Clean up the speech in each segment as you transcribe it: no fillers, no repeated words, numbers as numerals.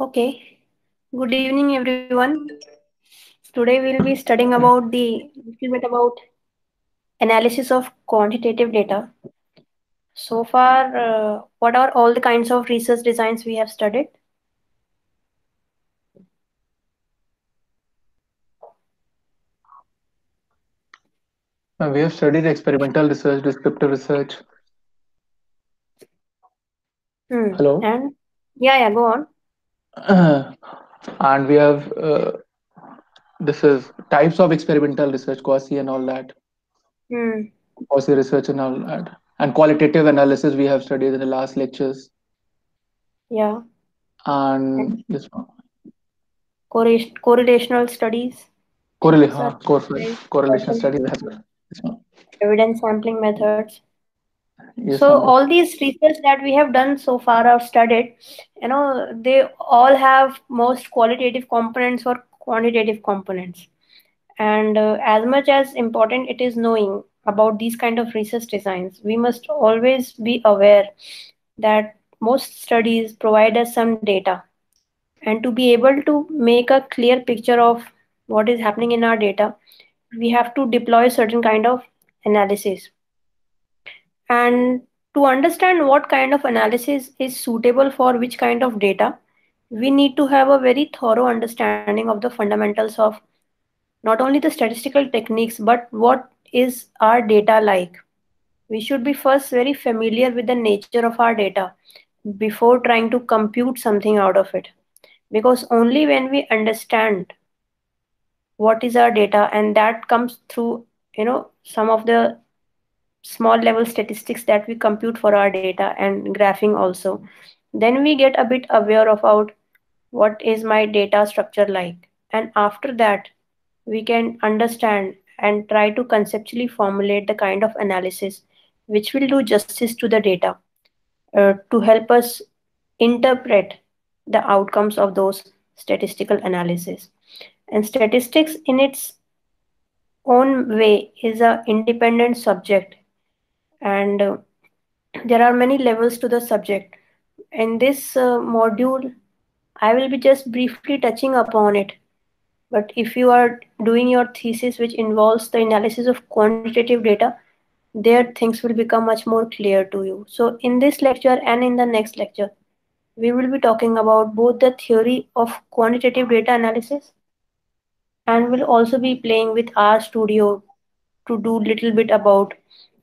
Okay. Good evening, everyone. Today we'll be studying about the little bit about analysis of quantitative data. So far, what are all the kinds of research designs we have studied? We have studied experimental research, descriptive research. Hello. And yeah, go on. And we have this is types of experimental research, quasi and all that, Hmm. quasi research and all that, and qualitative analysis we have studied in the last lectures. Yeah. And And this one, correlational studies, correlation certain studies as well. This one. evidence sampling methods. Yes, So ma'am. all these research that we have done so far or studied, they all have most qualitative components or quantitative components. And as much as important it is knowing about these kind of research designs, we must always be aware that most studies provide us some data. And to be able to make a clear picture of what is happening in our data, we have to deploy certain kind of analysis. And to understand what kind of analysis is suitable for which kind of data, we need to have a very thorough understanding of the fundamentals of not only the statistical techniques, but what is our data like. We should be first very familiar with the nature of our data before trying to compute something out of it. Because only when we understand what is our data, and that comes through some of the small level statistics that we compute for our data and graphing also, then we get a bit aware about what is my data structure like. And after that, we can understand and try to conceptually formulate the kind of analysis which will do justice to the data, to help us interpret the outcomes of those statistical analysis. And statistics in its own way is a independent subject, and there are many levels to the subject. In this module, I will be just briefly touching upon it. But if you are doing your thesis, which involves the analysis of quantitative data, there things will become much more clear to you. So, in this lecture and in the next lecture, we will be talking about both the theory of quantitative data analysis, and will also be playing with R Studio to do little bit about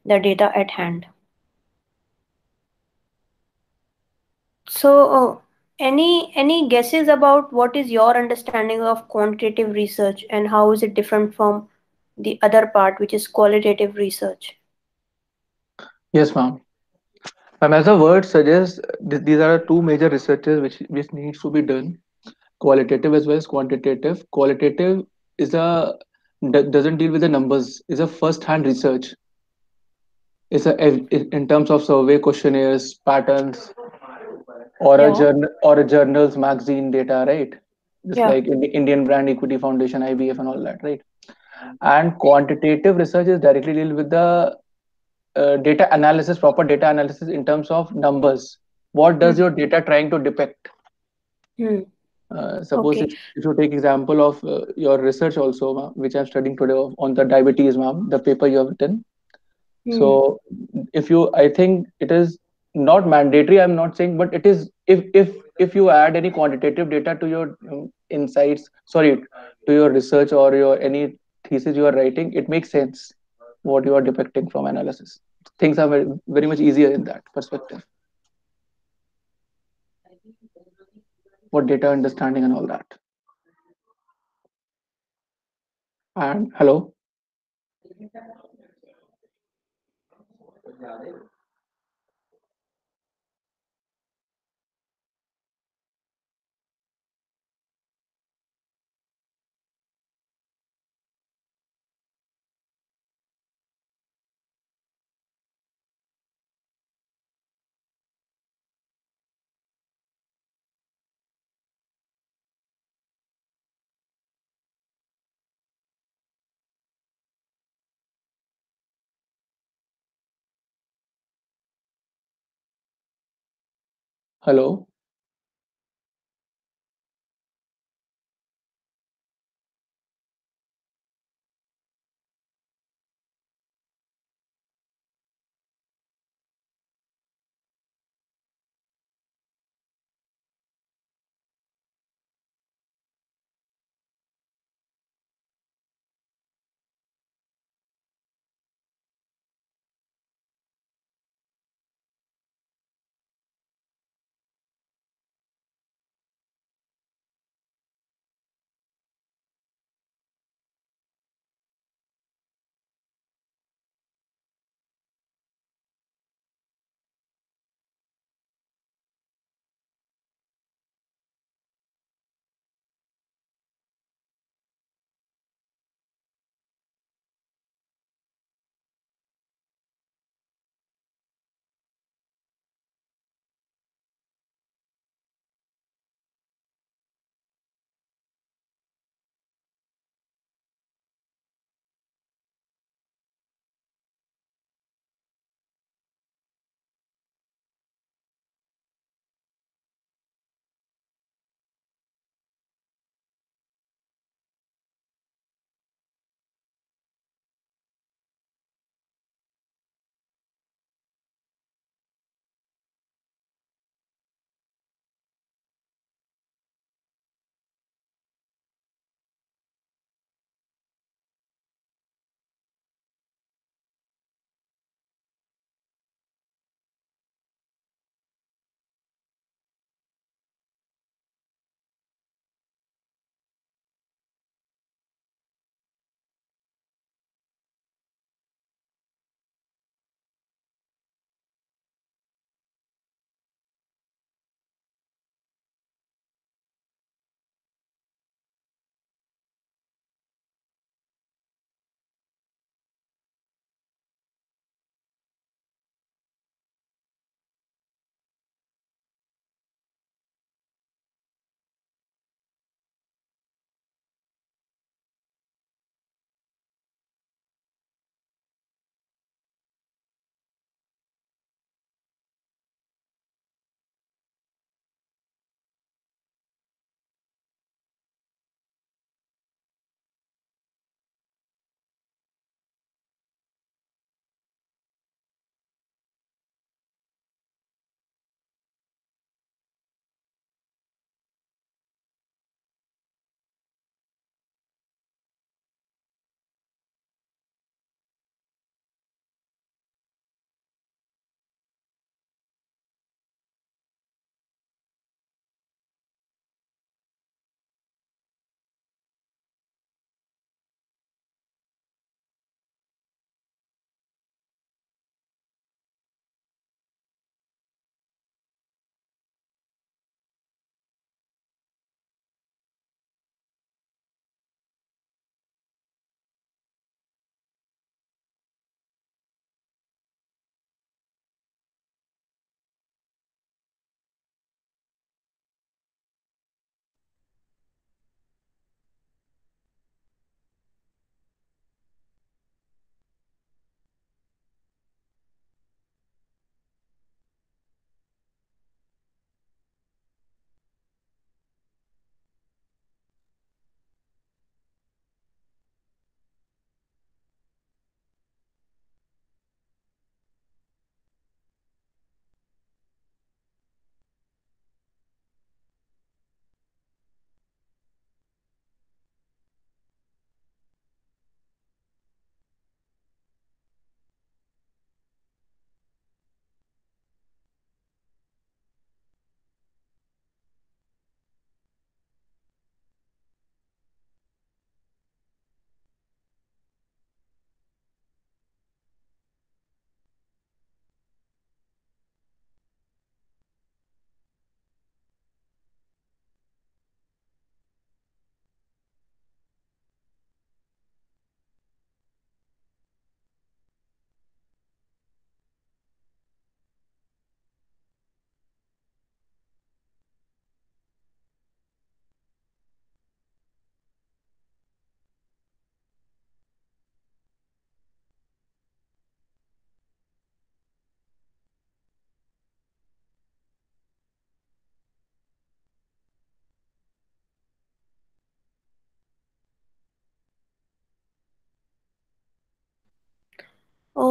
the data at hand. So, any guesses about what is your understanding of quantitative research and how is it different from the other part, which is qualitative research? Yes, ma'am. As the word suggests, these are two major researches which needs to be done, qualitative as well as quantitative. Qualitative is a doesn't deal with the numbers. Is a first-hand research. It's a in terms of survey questionnaires, patterns, or a Yeah, journal's magazine data, right? Just yeah. like in the Indian Brand Equity Foundation, IBF, and all that, right? And quantitative research is directly deal with the data analysis, proper data analysis in terms of numbers. What does Hmm. your data trying to depict? Hmm. Suppose Okay. if you take example of your research also, ma'am, which I'm studying today on the diabetes, ma'am, the paper you have written. Hmm. So if you, I think it is not mandatory. I'm not saying, but it is if you add any quantitative data to your insights, sorry, to your research or your any thesis you are writing, it makes sense what you are depicting from analysis. Things are very much easier in that perspective. What data understanding and all that. And hello. Hello.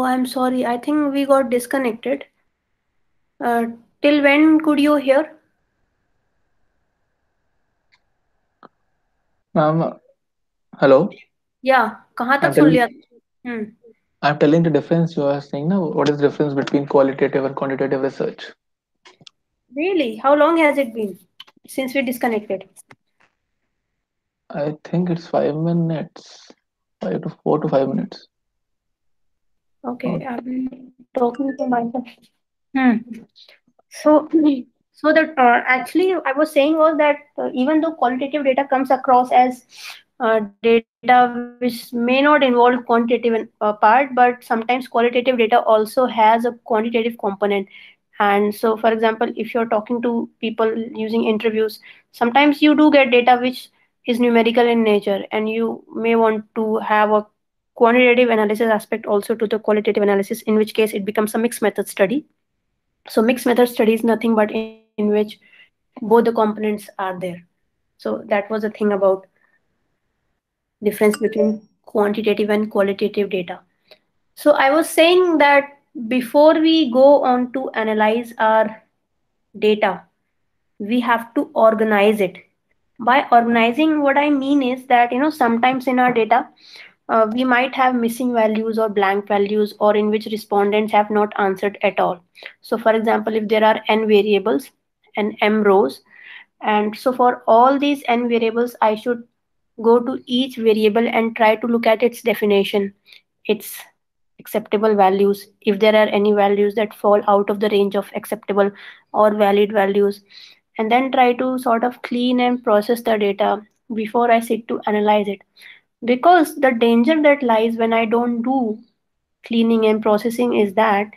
I'm sorry. I think we got disconnected. Uh, till when could you hear? Ma'am, hello. Yeah, कहाँ तक I'm soon telling लिया? Hmm. I'm telling the difference you are saying now. What is the difference between qualitative and quantitative research? Really? How long has it been since we disconnected? I think it's 5 minutes, 4 to 5 minutes. Okay, Oh, I've been talking to myself. Hmm. So, so that actually, I was saying was that even though qualitative data comes across as data which may not involve quantitative part, but sometimes qualitative data also has a quantitative component. And so, for example, if you're talking to people using interviews, sometimes you do get data which is numerical in nature, and you may want to have a quantitative analysis aspect also to the qualitative analysis, in which case it becomes a mixed method study. So mixed method study is nothing but in which both the components are there. So that was the thing about difference between quantitative and qualitative data. So I was saying that before we go on to analyze our data, we have to organize it. By organizing, what I mean is that, sometimes in our data, we might have missing values or blank values, or in which respondents have not answered at all. So, for example, if there are n variables and m rows, and so for all these n variables, I should go to each variable and try to look at its definition, its acceptable values, if there are any values that fall out of the range of acceptable or valid values, and then try to sort of clean and process the data before I sit to analyze it. Because the danger that lies when I don't do cleaning and processing is that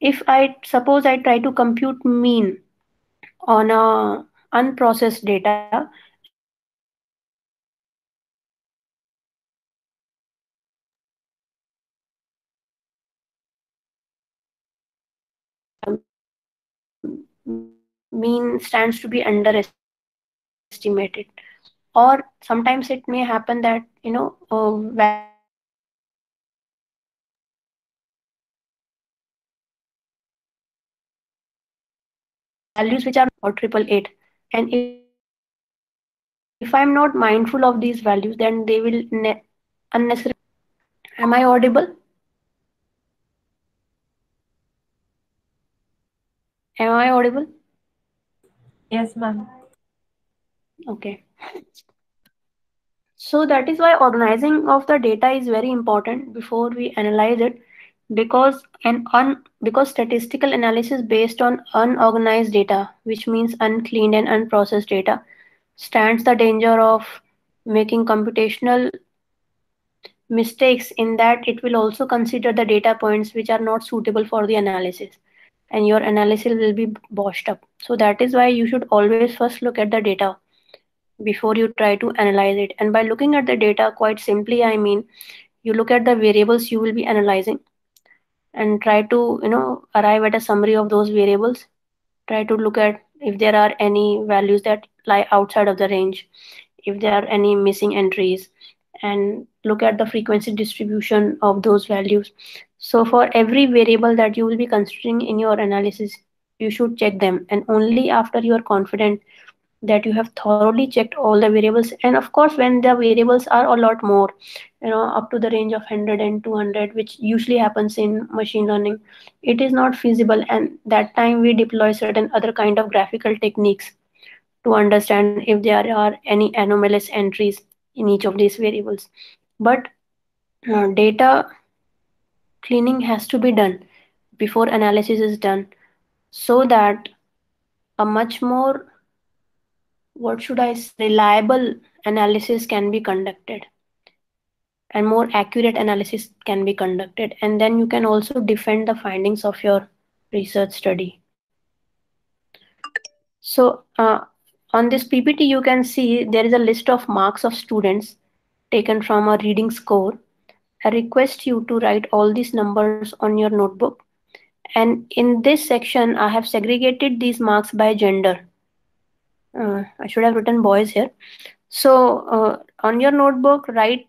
if I suppose I try to compute mean on a unprocessed data, and if I come up with values which are not acceptable or valid values, then I will be mean stands to be underestimated. Or sometimes it may happen that values which are or 888, and if I'm not mindful of these values, then they will unnecessarily. Am I audible? Am I audible? Yes, ma'am. Okay. So that is why organizing of the data is very important before we analyze it, because because statistical analysis based on unorganized data, which means uncleaned and unprocessed data, stands the danger of making computational mistakes, in that it will also consider the data points which are not suitable for the analysis, and your analysis will be botched up. So that is why you should always first look at the data before you try to analyze it. And by looking at the data, quite simply, I mean you look at the variables you will be analyzing and try to arrive at a summary of those variables. Try to look at if there are any values that lie outside of the range, if there are any missing entries, and look at the frequency distribution of those values. So for every variable that you will be considering in your analysis, you should check them, and only after you are confident that you have thoroughly checked all the variables. And of course, when the variables are a lot more, up to the range of 100 and 200, which usually happens in machine learning, it is not feasible, and that time we deploy certain other kind of graphical techniques to understand if there are any anomalous entries in each of these variables. But data cleaning has to be done before analysis is done, so that a much more, what should I say, reliable analysis can be conducted, and more accurate analysis can be conducted, and then you can also defend the findings of your research study. So on this PPT you can see there is a list of marks of students taken from a reading score. I request you to write all these numbers on your notebook, and in this section I have segregated these marks by gender. I should have written boys here. So on your notebook, write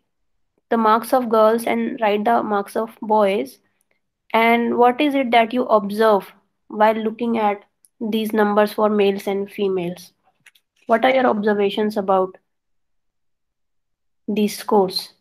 the marks of girls and write the marks of boys, And what is it that you observe while looking at these numbers for males and females? What are your observations about these scores?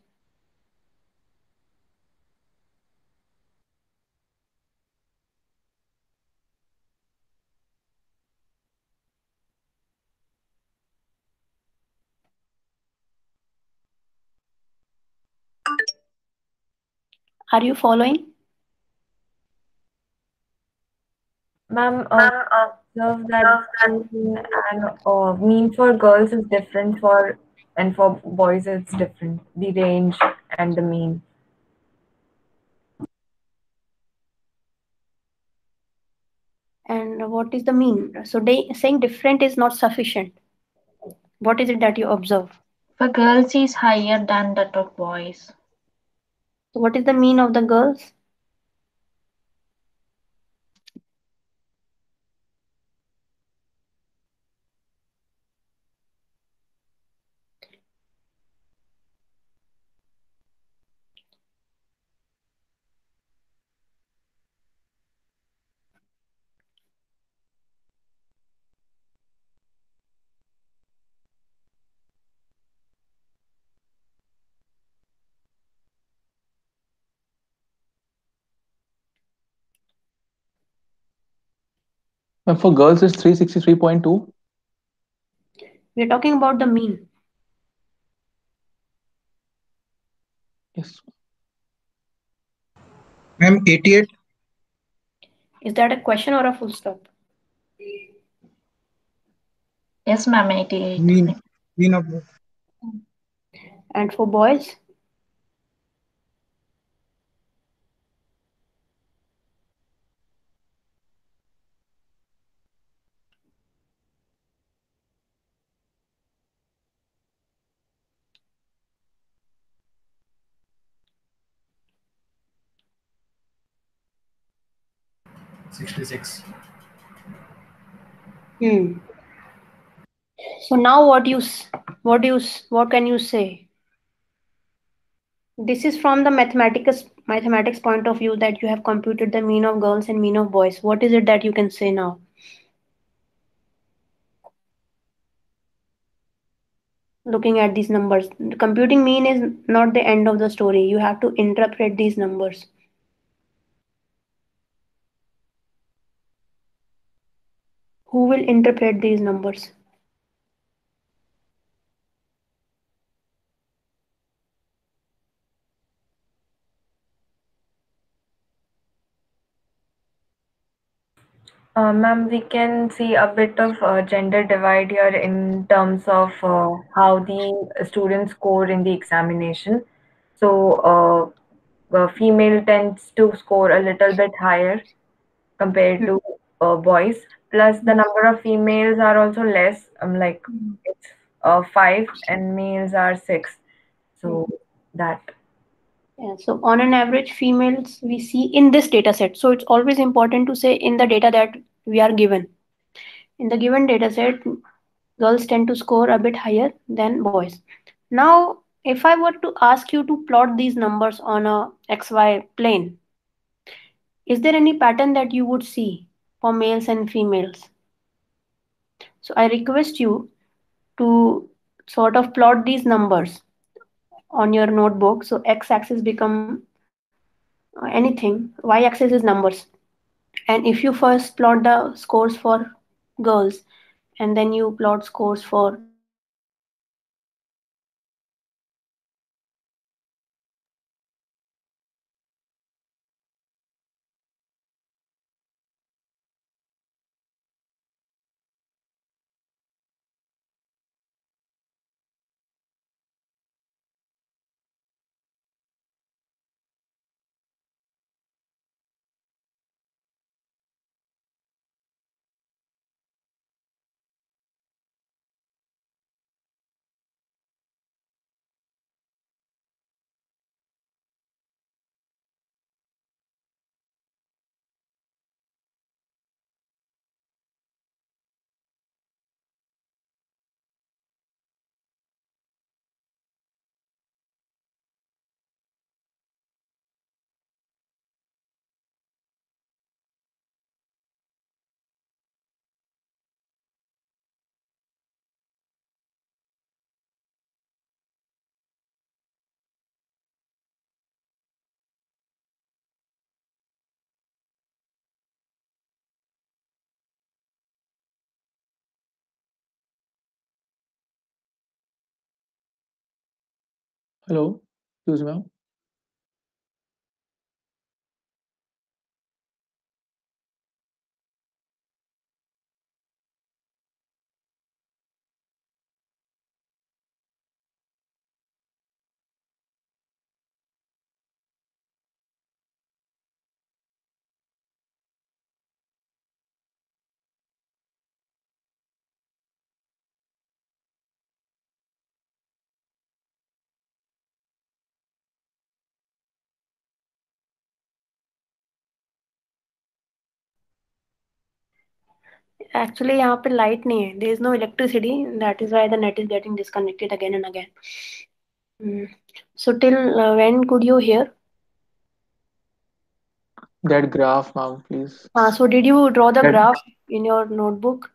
Are you following? Ma'am, observe that mean and mean for girls is different for and for boys it's different. The range and the mean. And what is the mean? So saying different is not sufficient. What is it that you observe? For girls is higher than that of boys. So what is the mean of the girls? And for girls, it's 363.2. We're talking about the mean. Yes. Ma'am, 88 Is that a question or a full stop? Yes, ma'am, 88. mean of both. And for boys? 66. Hmm. So now what can you say? This is from the mathematics point of view that you have computed the mean of girls and mean of boys. What is it that you can say now? Looking at these numbers, computing mean is not the end of the story. You have to interpret these numbers. Who will interpret these numbers? Ma'am, we can see a bit of gender divide here in terms of how the students score in the examination. So, female tends to score a little bit higher compared to boys. Plus, the number of females are also less. Like it's five, and males are six. So that. Yeah, so on an average, females we see in this data set. So it's always important to say in the data that we are given. In the given data set, girls tend to score a bit higher than boys. Now, if I were to ask you to plot these numbers on a XY plane, is there any pattern that you would see for males and females? So I request you to sort of plot these numbers on your notebook. So x-axis become anything, y-axis is numbers. And if you first plot the scores for girls and then you plot scores for boys, what will happen? Hello, excuse me, ma'am. Actually यहाँ पे light नहीं है. There is no electricity. That is why the net is getting disconnected again and again. Mm. So till when could you hear? That graph, ma'am, please. So did you draw the That, graph in your notebook?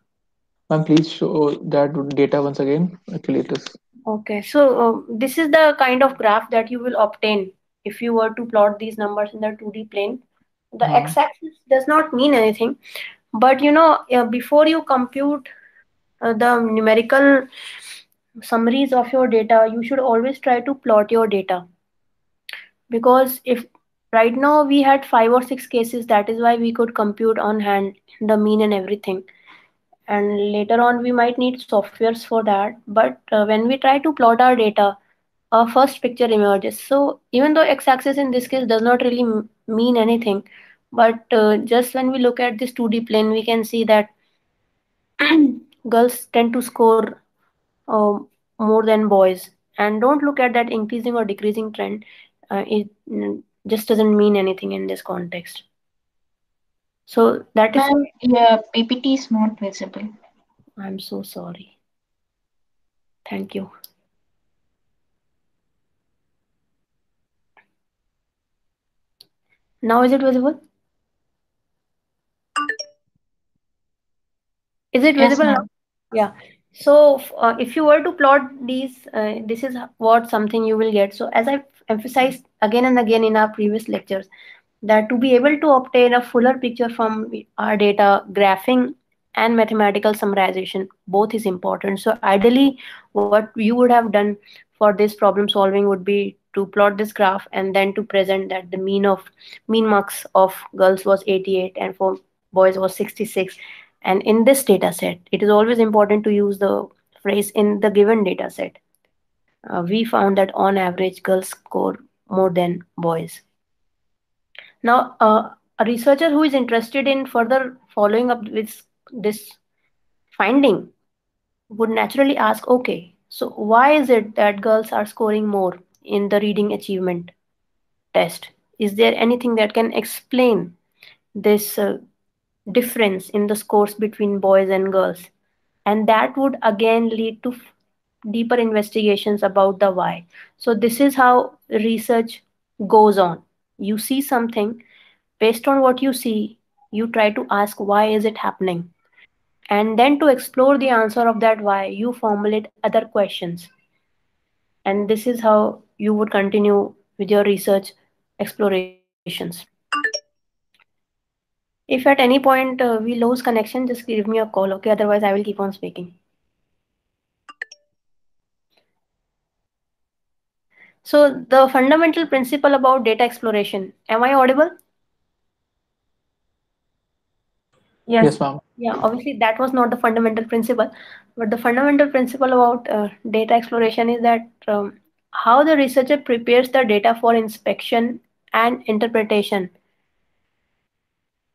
ma'am, please show that data once again. Actually, it is. Okay, so this is the kind of graph that you will obtain if you were to plot these numbers in the 2D plane. The Uh, x-axis does not mean anything, but before you compute the numerical summaries of your data, you should always try to plot your data. Because if right now we had 5 or 6 cases, that is why we could compute on hand the mean and everything. And later on, we might need softwares for that. But when we try to plot our data, our first picture emerges. So even though x-axis in this case does not really mean anything, but just when we look at this 2D plane, we can see that girls tend to score more than boys. And don't look at that increasing or decreasing trend. It just doesn't mean anything in this context. So that is Ma'am, why your PPT is not visible. I'm so sorry. Thank you. Now is it visible? Is it Yes, visible now? ma'am. Yeah. So if you were to plot these, this is what something you will get. So as I emphasized again and again in our previous lectures, that to be able to obtain a fuller picture from our data, graphing and mathematical summarization both is important. So ideally, what you would have done for this problem solving would be to plot this graph and then to present that the mean marks of girls was 88 and for boys was 66. And in this data set, it is always important to use the phrase in the given data set. We found that on average girls score more than boys. Now, a researcher who is interested in further following up with this finding would naturally ask, okay, so why is it that girls are scoring more in the reading achievement test? Is there anything that can explain this difference in the scores between boys and girls? And that would again lead to deeper investigations about the why. So, this is how research goes on. You see something, based on what you see, you try to ask why is it happening, and then to explore the answer of that why, you formulate other questions, and this is how you would continue with your research explorations. If at any point we lose connection, just give me a call, okay? Otherwise I will keep on speaking. So the fundamental principle about data exploration, am I audible? Yes. yes, ma'am. Yeah, obviously that was not the fundamental principle, but the fundamental principle about data exploration is that how the researcher prepares the data for inspection and interpretation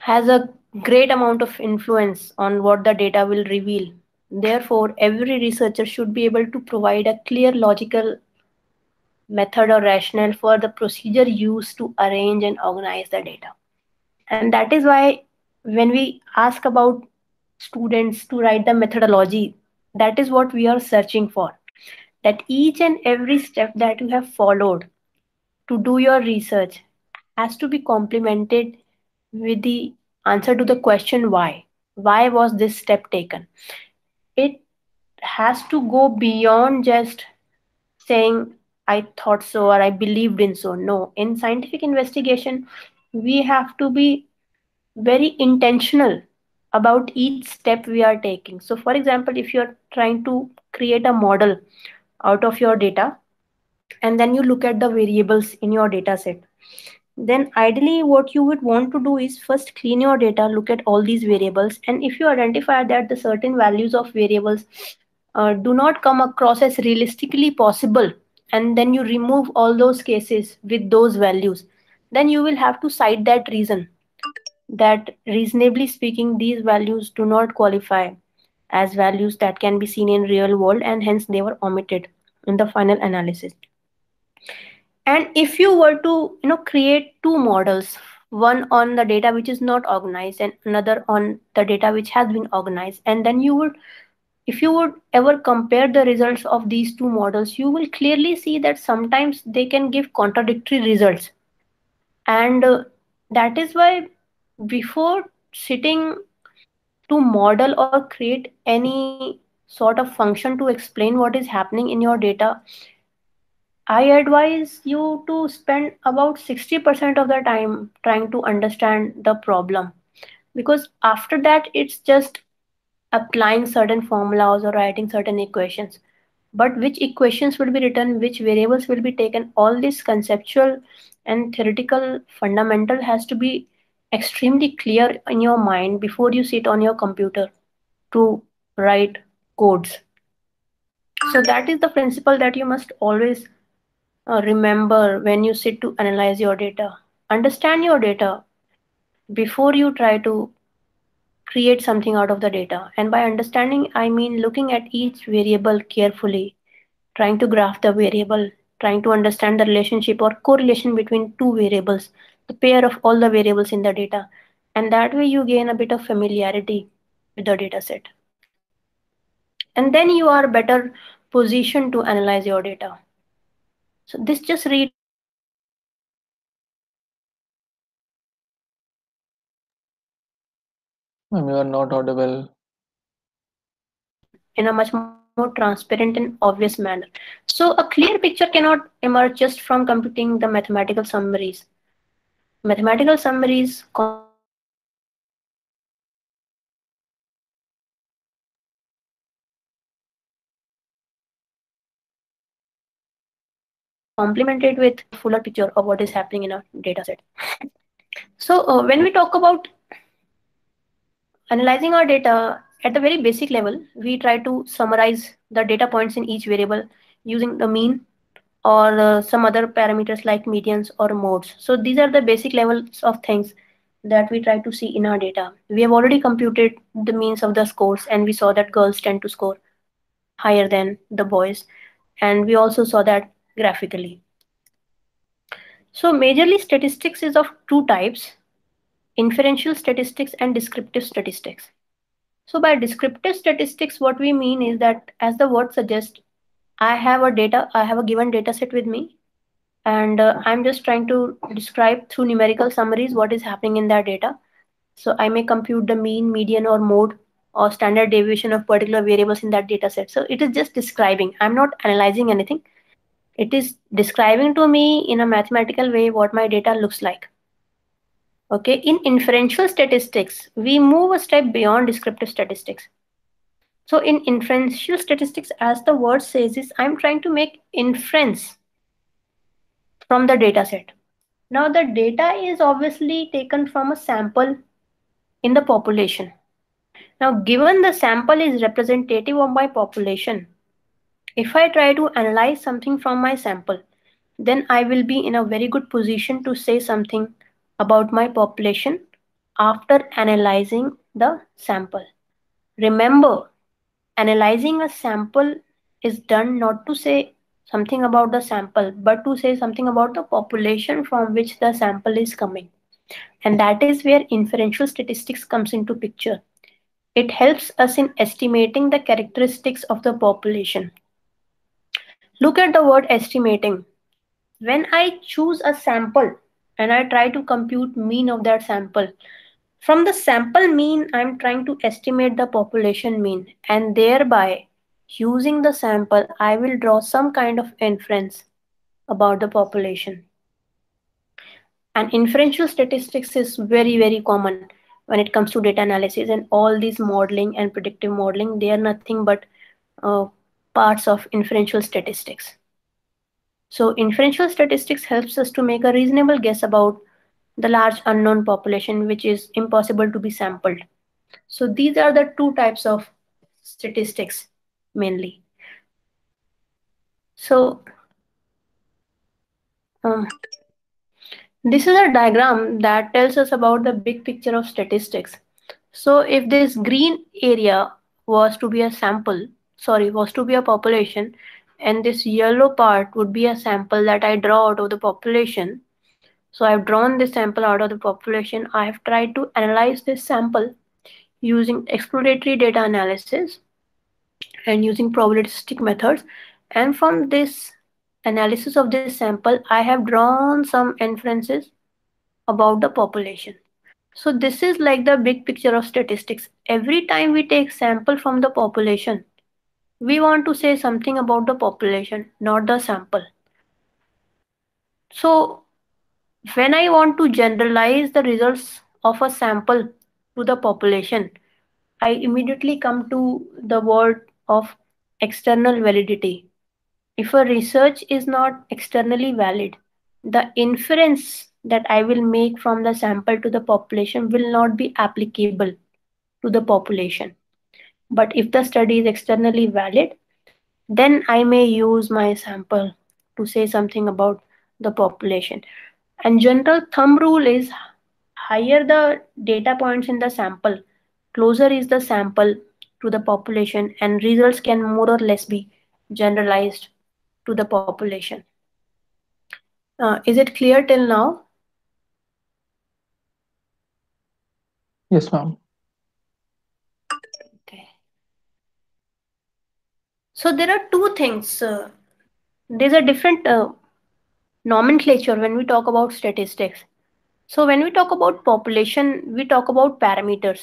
has a great amount of influence on what the data will reveal. Therefore, every researcher should be able to provide a clear logical method or rationale for the procedure used to arrange and organize the data. And that is why when we ask about students to write the methodology, that is what we are searching for. That each and every step that you have followed to do your research has to be complemented with the answer to the question why. Why was this step taken? It has to go beyond just saying, I thought so or I believed in so. No, in scientific investigation, we have to be very intentional about each step we are taking. So, for example, if you're trying to create a model out of your data, and then you look at the variables in your data set. Then ideally what you would want to do is first clean your data, look at all these variables, and if you identify that the certain values of variables do not come across as realistically possible, and then you remove all those cases with those values, then you will have to cite that reason, that reasonably speaking these values do not qualify as values that can be seen in real world, and hence they were omitted in the final analysis. And if you were to create two models, one on the data which is not organized and another on the data which has been organized, and then you would, if you would ever compare the results of these two models, you will clearly see that sometimes they can give contradictory results. And that is why before sitting to model or create any sort of function to explain what is happening in your data, I advise you to spend about 60% of the time trying to understand the problem, because after that it's just applying certain formulas or writing certain equations. But which equations will be written, which variables will be taken, all this conceptual and theoretical fundamental has to be extremely clear in your mind before you sit on your computer to write codes. So that is the principle that you must always remember when you sit to analyze your data. Understand your data before you try to create something out of the data. And by understanding, I mean looking at each variable carefully, trying to graph the variable, trying to understand the relationship or correlation between two variables, the pair of all the variables in the data. And that way you gain a bit of familiarity with the data set. And then you are better positioned to analyze your data. So this just reiterates the point that analyzing your data Ma'am, you are not audible. in a much more transparent and obvious manner. So a clear picture cannot emerge just from computing the mathematical summaries. Mathematical summaries complemented with statistical analysis gives a fuller picture of what is happening in a data set. So when we talk about analyzing our data at the very basic level, we try to summarize the data points in each variable using the mean or some other parameters like medians or modes. So these are the basic levels of things that we try to see in our data. We have already computed the means of the scores, and we saw that girls tend to score higher than the boys, and we also saw that graphically. So majorly statistics is of two types: inferential statistics and descriptive statistics. So by descriptive statistics, what we mean is that, as the word suggests, I have a given data set with me, and I'm just trying to describe through numerical summaries what is happening in that data. So I may compute the mean, median, or mode or standard deviation of particular variables in that data set. So it is just describing. I'm not analyzing anything. It is describing to me in a mathematical way what my data looks like. Okay, in inferential statistics, we move a step beyond descriptive statistics. So in inferential statistics, as the word says, is I'm trying to make inference from the data set. Now the data is obviously taken from a sample in the population. Now given the sample is representative of my population, if I try to analyze something from my sample, then I will be in a very good position to say something about my population after analyzing the sample. Remember, analyzing a sample is done not to say something about the sample, but to say something about the population from which the sample is coming. And that is where inferential statistics comes into picture. It helps us in estimating the characteristics of the population. Look at the word estimating. When I choose a sample and I try to compute mean of that sample, from the sample mean, I'm trying to estimate the population mean, and thereby, using the sample, I will draw some kind of inference about the population. And inferential statistics is very, very common when it comes to data analysis, and all these modeling and predictive modeling, they are nothing but uh, parts of inferential statistics. So inferential statistics helps us to make a reasonable guess about the large unknown population which is impossible to be sampled. So these are the two types of statistics mainly. So um, this is a diagram that tells us about the big picture of statistics. So if this green area was to be a sample, sorry, was to be a population, and this yellow part would be a sample that I draw out of the population. So I've drawn this sample out of the population. I have tried to analyze this sample using exploratory data analysis and using probabilistic methods. And from this analysis of this sample, I have drawn some inferences about the population. So this is like the big picture of statistics. Every time we take sample from the population, we want to say something about the population, not the sample. So when I want to generalize the results of a sample to the population, I immediately come to the word of external validity. If a research is not externally valid, the inference that I will make from the sample to the population will not be applicable to the population. But if the study is externally valid, then I may use my sample to say something about the population. And general thumb rule is higher the data points in the sample, closer is the sample to the population, and results can more or less be generalized to the population. Is it clear till now? Yes, ma'am. Okay. So there are two things. There's a different nomenclature when we talk about statistics. So when we talk about population, we talk about parameters.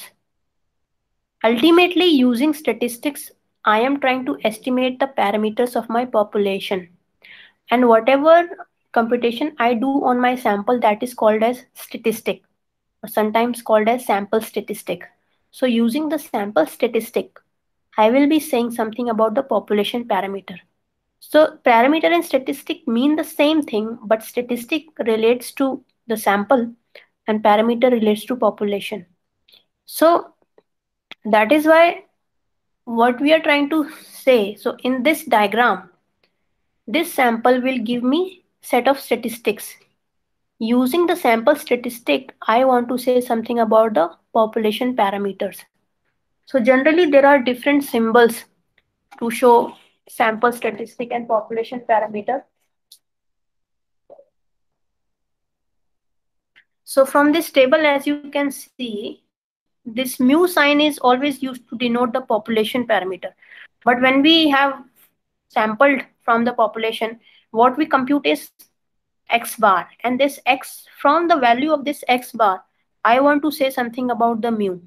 Ultimately, using statistics, I am trying to estimate the parameters of my population. And whatever computation I do on my sample, that is called as statistic, or sometimes called as sample statistic. So using the sample statistic, I will be saying something about the population parameter. So parameter and statistic mean the same thing, but statistic relates to the sample and parameter relates to population. So that is why what we are trying to say. So in this diagram, this sample will give me set of statistics. Using the sample statistic, I want to say something about the population parameters. So generally there are different symbols to show sample statistic and population parameter. So from this table, as you can see, this mu sign is always used to denote the population parameter. But when we have sampled from the population, what we compute is x bar. And this x, from the value of this x bar, I want to say something about the mu.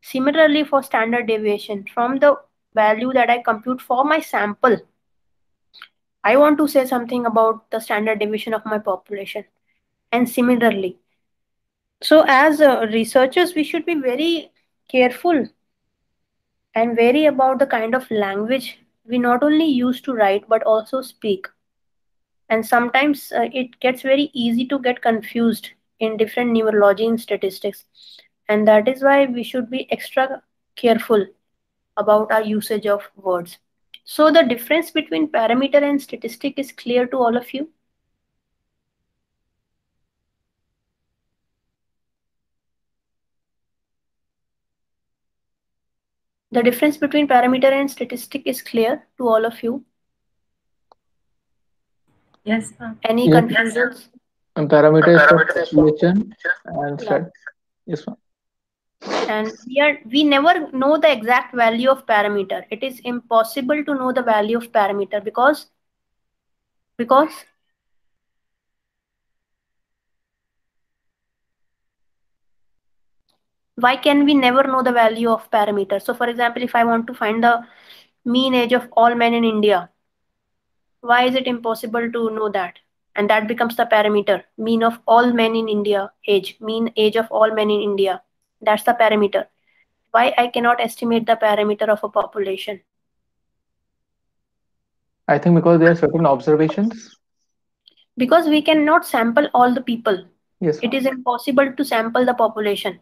Similarly, for standard deviation, from the value that I compute for my sample, I want to say something about the standard deviation of my population. And similarly, so as researchers, we should be very careful and wary about the kind of language we not only use to write but also speak. And sometimes it gets very easy to get confused in different numerology and statistics. And that is why we should be extra careful about our usage of words. So the difference between parameter and statistic is clear to all of you. The difference between parameter and statistic is clear to all of you. Yes, ma'am. Any Yes, confusions? and parameter is for population and Yeah. stat. Yes, ma'am. And we never know the exact value of parameter. It is impossible to know the value of parameter because why can we never know the value of parameter? So for example, if I want to find the mean age of all men in India, why is it impossible to know that? And that becomes the parameter, mean of all men in India age, mean age of all men in India. That's the parameter. Why I cannot estimate the parameter of a population? I think because there are certain observations. because we cannot sample all the people. Yes, It ma'am. is impossible to sample the population.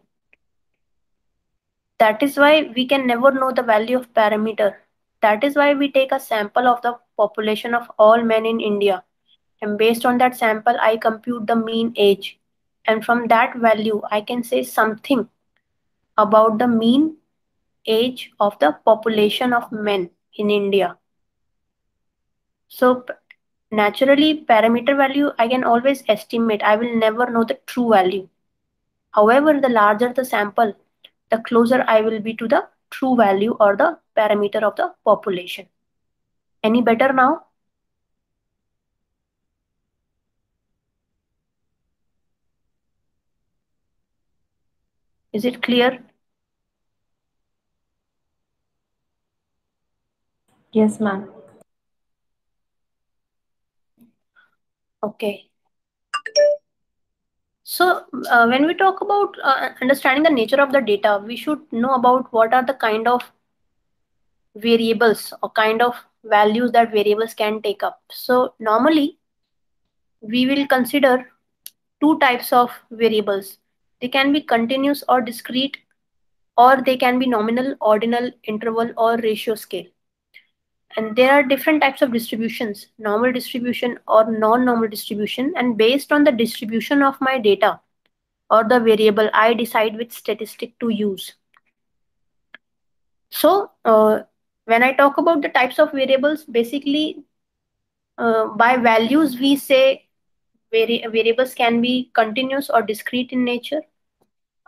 That is why we can never know the value of parameter. That is why we take a sample of the population of all men in India, and based on that sample I compute the mean age, and from that value I can say something about the mean age of the population of men in India. So naturally, parameter value I can always estimate. I will never know the true value. However, the larger the sample, the closer I will be to the true value or the parameter of the population. Any better now? Is it clear? Yes, ma'am. Okay. So, when we talk about understanding the nature of the data, we should know about what are the kind of variables or kind of values that variables can take up. So, normally we will consider two types of variables. They can be continuous or discrete, or they can be nominal, ordinal, interval, or ratio scale. And there are different types of distributions, normal distribution or non-normal distribution, and based on the distribution of my data or the variable, I decide which statistic to use. So, when I talk about the types of variables, basically by values we say variables can be continuous or discrete in nature,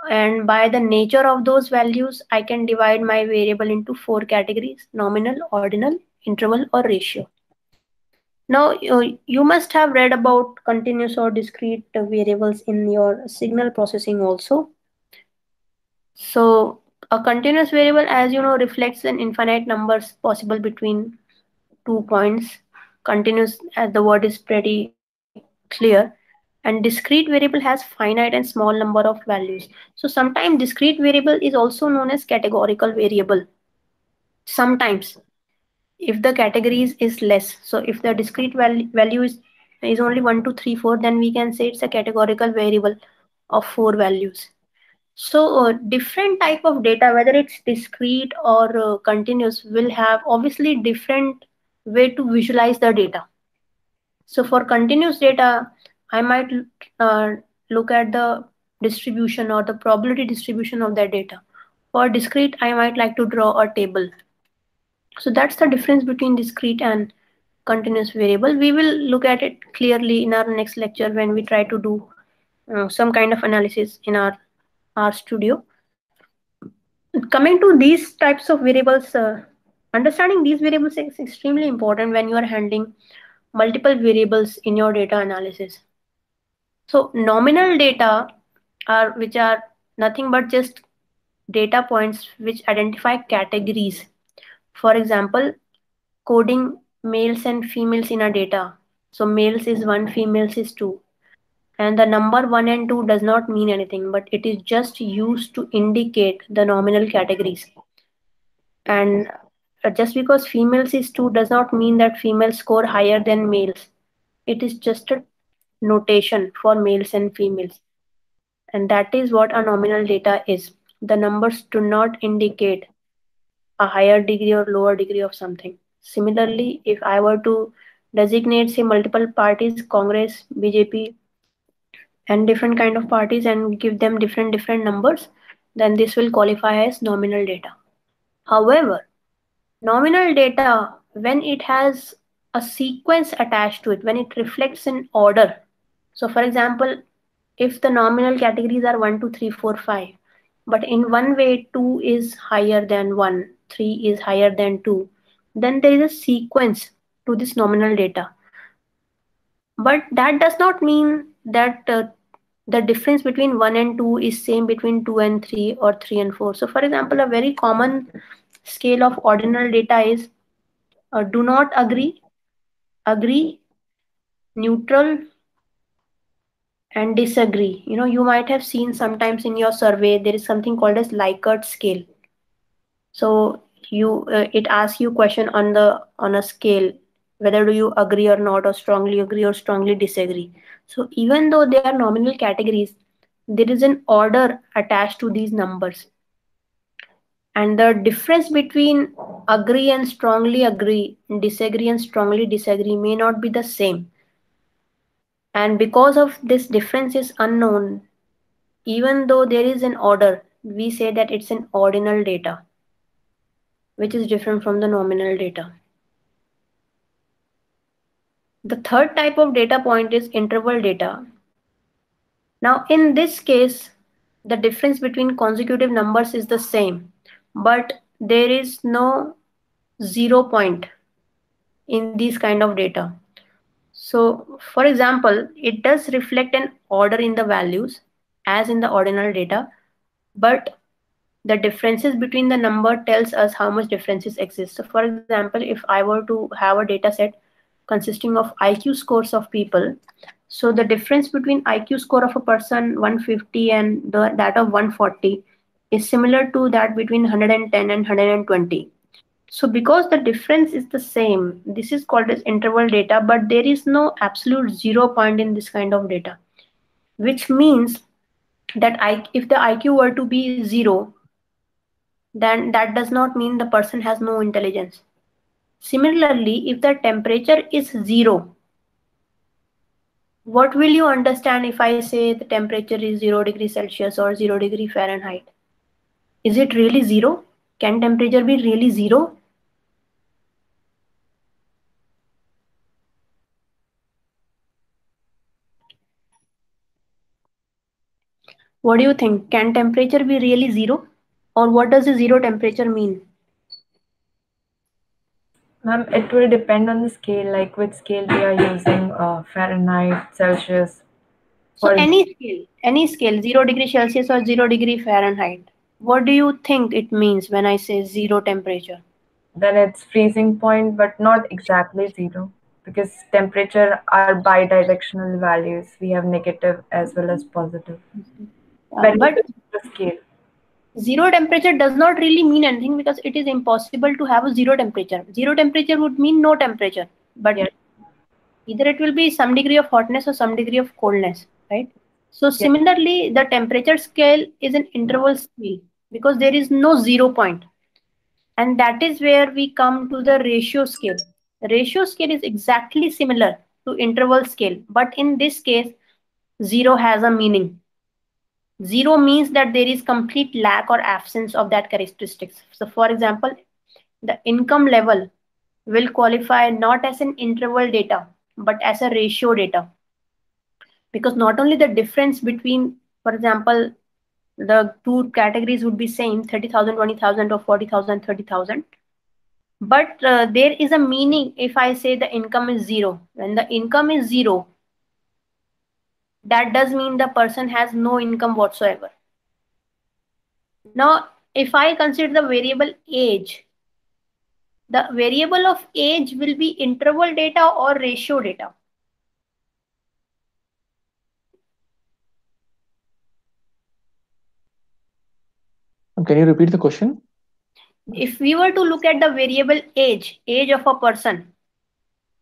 and by the nature of those values I can divide my variable into four categories: nominal, ordinal, interval, or ratio. Now you must have read about continuous or discrete variables in your signal processing also. So a continuous variable, as you know, reflects an infinite numbers possible between 2 points. Continuous, as the word is pretty clear. And discrete variable has finite and small number of values. So sometimes discrete variable is also known as categorical variable. Sometimes if the categories is less, so if the discrete value is only 1 2 3 4, then we can say it's a categorical variable of four values. So different type of data, whether it's discrete or continuous, will have obviously different way to visualize the data. So for continuous data, I might uh, look at the distribution or the probability distribution of that data. For discrete, I might like to draw a table. So that's the difference between discrete and continuous variable. We will look at it clearly in our next lecture when we try to do some kind of analysis in our studio. Coming to these types of variables, understanding these variables is extremely important when you are handling multiple variables in your data analysis. So nominal data are which are nothing but just data points which identify categories. For example, coding males and females in a data. So males is 1, females is 2. And the number 1 and 2 does not mean anything, but it is just used to indicate the nominal categories. And just because females is 2 does not mean that females score higher than males. It is just a notation for males and females. And that is what a nominal data is. The numbers do not indicate a higher degree or lower degree of something. Similarly, if I were to designate, say, multiple parties, Congress, BJP, and different kind of parties, and give them different numbers, then this will qualify as nominal data. However, nominal data, when it has a sequence attached to it, when it reflects in order. So, for example, if the nominal categories are 1, 2, 3, 4, 5, but in one way 2 is higher than 1, 3 is higher than 2, then there is a sequence to this nominal data. But that does not mean that the difference between 1 and 2 is same between 2 and 3 or 3 and 4. So, for example, a very common scale of ordinal data is do not agree, agree, neutral, and disagree. You know, you might have seen sometimes in your survey there is something called as Likert scale. So you it asks you question on a scale whether do you agree or not, or strongly agree or strongly disagree. So even though they are nominal categories, there is an order attached to these numbers, and the difference between agree and strongly agree, disagree and strongly disagree may not be the same. And because of this difference is unknown, even though there is an order, we say that it's an ordinal data, which is different from the nominal data. The third type of data point is interval data. Now, in this case, the difference between consecutive numbers is the same, but there is no 0 point in these kind of data. So, for example, it does reflect an order in the values as in the ordinal data, but the differences between the number tells us how much differences exist. So, for example, if I were to have a data set consisting of IQ scores of people, so the difference between IQ score of a person 150 and that of 140 is similar to that between 110 and 120. So because the difference is the same, this is called as interval data, but there is no absolute 0 point in this kind of data, which means that if the IQ were to be 0, then that does not mean the person has no intelligence. Similarly, if the temperature is 0, what will you understand if I say the temperature is 0 degrees Celsius or 0 degree Fahrenheit? Is it really 0? Can temperature be really 0? What do you think? Can temperature be really 0? Or what does the 0 temperature mean? Ma'am, it will depend on the scale, like which scale we are using, Fahrenheit, Celsius. So For any scale, 0 degree Celsius or 0 degree Fahrenheit. What do you think it means when I say 0 temperature? then it's freezing point, but not exactly zero, because temperature are bidirectional values. We have negative as well as positive. When you But use the scale. 0 temperature does not really mean anything because it is impossible to have a 0 temperature. 0 temperature would mean no temperature, but Yes, either it will be some degree of hotness or some degree of coldness, right? So yes. similarly, the temperature scale is an interval scale because there is no 0 point. And that is where we come to the ratio scale. The ratio scale is exactly similar to interval scale, but in this case, 0 has a meaning. 0 means that there is complete lack or absence of that characteristics. So for example, the income level will qualify not as an interval data, but as a ratio data. Because not only the difference between, for example, the two categories would be same, 30,000, 20,000, or 40,000, 30,000. But there is a meaning if I say the income is 0. When the income is 0, that does mean the person has no income whatsoever. Now, if I consider the variable age, the variable of age will be interval data or ratio data. Can you repeat the question? If we were to look at the variable age of a person,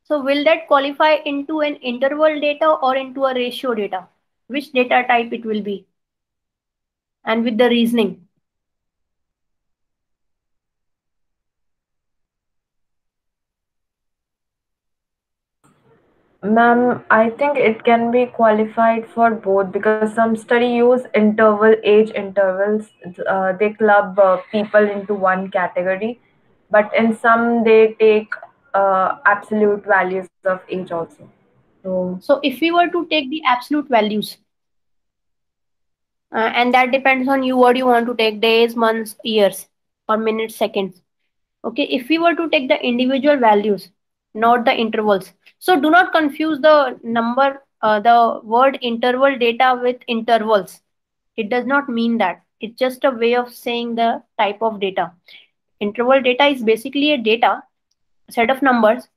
so will that qualify into an interval data or into a ratio data? Which data type it will be? And with the reasoning. Ma'am, I think it can be qualified for both because some study use age intervals. They club people into one category, but in some they take absolute values of age also. So So if we were to take the absolute values, and that depends on you what you want to take, days, months, years, or minutes, seconds. Okay, if we were to take the individual values, not the intervals. So do not confuse the the word interval data with intervals. It does not mean that. It's just a way of saying the type of data. Interval data is basically a data, a set of numbers,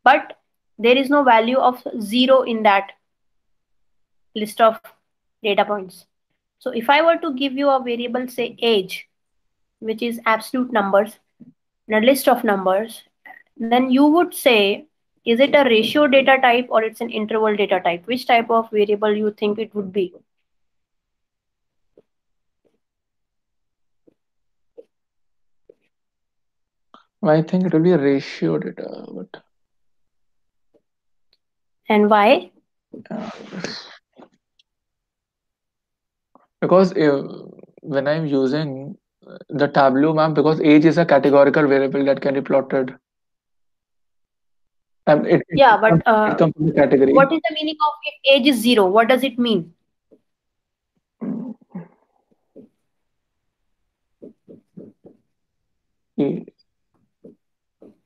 but there is no value of 0 in that list of data points. So if I were to give you a variable, say age, which is absolute numbers, and a list of numbers, then you would say, is it a ratio data type or it's an interval data type? Which type of variable you think it would be? I think it will be a ratio data, but And why? uh, because when I'm using the Tableau map, because age is a categorical variable that can be plotted. Yeah, but It comes in the category. what is the meaning of if age is zero? What does it mean? Eh,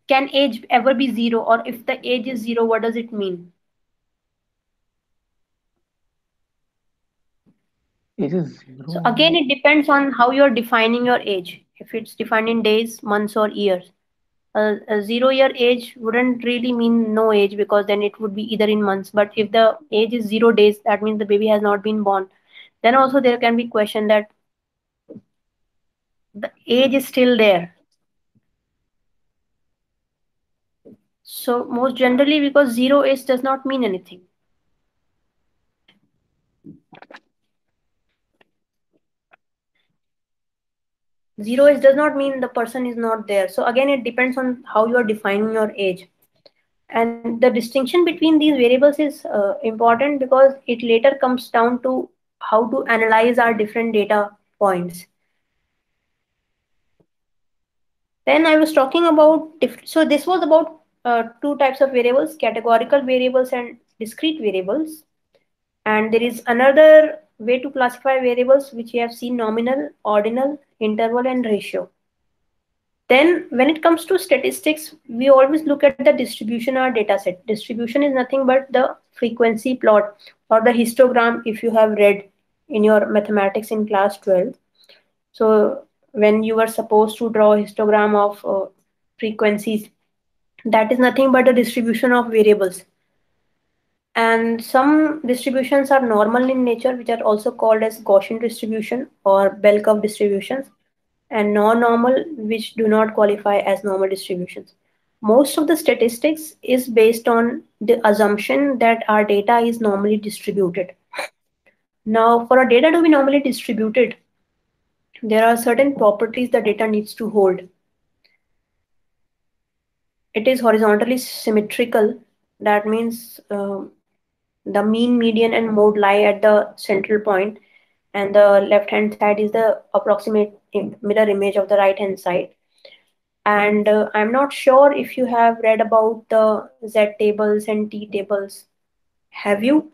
Can age ever be zero? Or if the age is zero, what does it mean? Age is So zero. again, it depends on how you're defining your age. If it's defined in days, months, or years. A 0 year age wouldn't really mean no age because then it would be either in months. But if the age is 0 days, that means the baby has not been born. Then also there can be question that the age is still there. So most generally, because zero age does not mean anything. Zero age does not mean the person is not there. So again, it depends on how you are defining your age. And the distinction between these variables is important because it later comes down to how to analyze our different data points. Then I was talking about, so this was about two types of variables, categorical variables and discrete variables. And there is another way to classify variables which we have seen: nominal, ordinal, interval, and ratio. Then when it comes to statistics, we always look at the distribution or data set. Distribution is nothing but the frequency plot or the histogram if you have read in your mathematics in class 12. So when you were supposed to draw a histogram of frequencies, that is nothing but a distribution of variables. And some distributions are normal in nature, which are also called as Gaussian distribution or bell curve distributions, and non-normal, which do not qualify as normal distributions. Most of the statistics is based on the assumption that our data is normally distributed. Now, for our data to be normally distributed, there are certain properties the data needs to hold. It is horizontally symmetrical. That means the mean, median, and mode lie at the central point, and the left hand side is the approximate mirror image of the right hand side. And I'm not sure if you have read about the Z tables and T tables. Have you?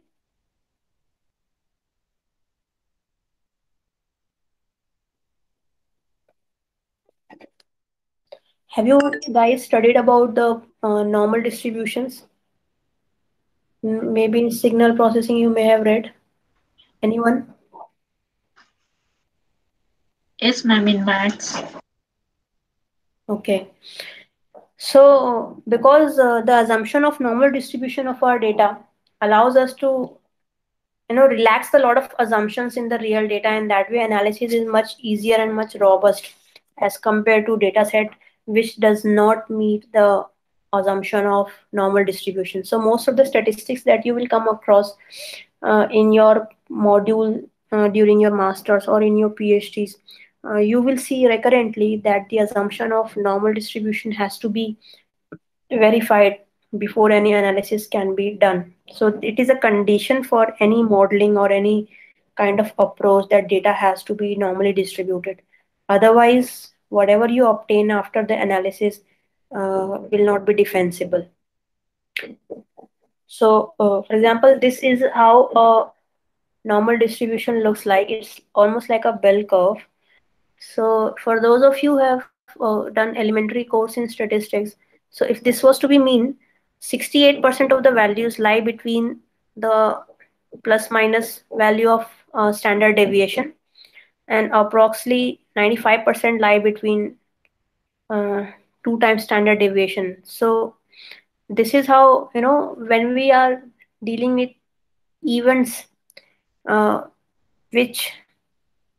Have you guys studied about the normal distributions? Maybe in signal processing you may have read. Anyone? Yes, ma'am, in maths. Okay. So because the assumption of normal distribution of our data allows us to relax a lot of assumptions in the real data, and that way analysis is much easier and much robust as compared to data set which does not meet the assumption of normal distribution. So most of the statistics that you will come across in your module during your masters or in your phds, you will see recurrently that the assumption of normal distribution has to be verified before any analysis can be done. So it is a condition for any modeling or any kind of approach that data has to be normally distributed. Otherwise, whatever you obtain after the analysis will not be defensible. So, for example, this is how a normal distribution looks like. It's almost like a bell curve. So, for those of you who have done elementary course in statistics, so if this was to be mean, 68% of the values lie between the plus minus value of standard deviation, and approximately 95% lie between uh, 2 times standard deviation. So, this is how, when we are dealing with events uh, which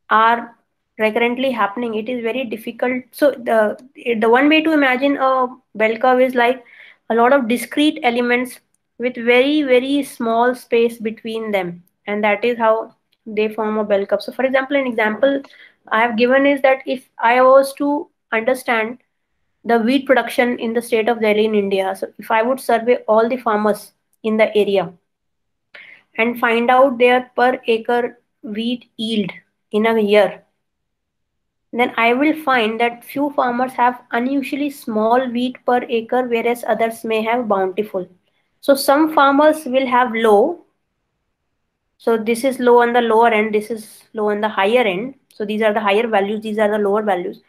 are recurrently happening, it is very difficult. So the one way to imagine a bell curve is like a lot of discrete elements with very very small space between them, and that is how they form a bell curve. So for example, an example I have given is that if I was to understand the wheat production in the state of Delhi in India, so if I would survey all the farmers in the area and find out their per acre wheat yield in a year, then I will find that few farmers have unusually small wheat per acre, whereas others may have bountiful. So some farmers will have low. So this is low on the lower end, this is low on the higher end. So these are the higher values, these are the lower values,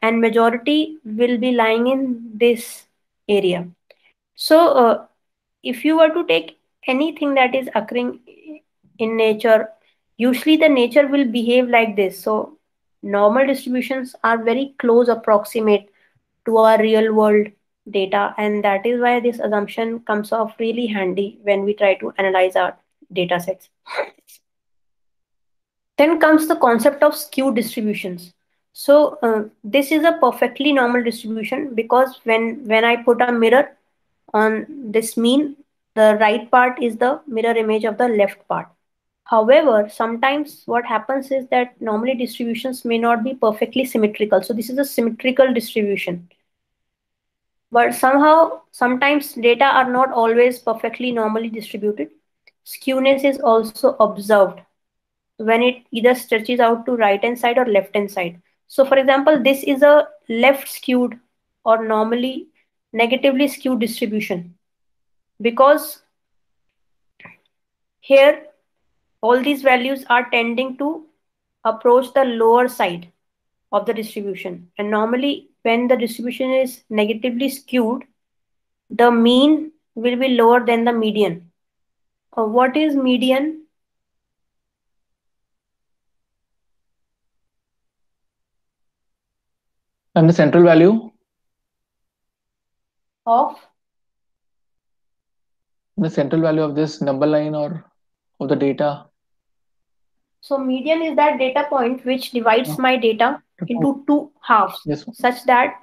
and majority will be lying in this area. So if you were to take anything that is occurring in nature, usually the nature will behave like this. So normal distributions are very close approximate to our real world data, and that is why this assumption comes off really handy when we try to analyze our data sets. Then comes the concept of skewed distributions. So this is a perfectly normal distribution because when I put a mirror on this mean, the right part is the mirror image of the left part. However, sometimes what happens is that normally distributions may not be perfectly symmetrical. So this is a symmetrical distribution. But somehow, sometimes data are not always perfectly normally distributed. Skewness is also observed when it either stretches out to right hand side or left hand side. So for example, this is a left skewed or normally negatively skewed distribution because here all these values are tending to approach the lower side of the distribution. And normally when the distribution is negatively skewed, the mean will be lower than the median. What is median? And the central value, Of the central value of this number line or of the data. So median is that data point which divides Oh, my data into two halves yes, such that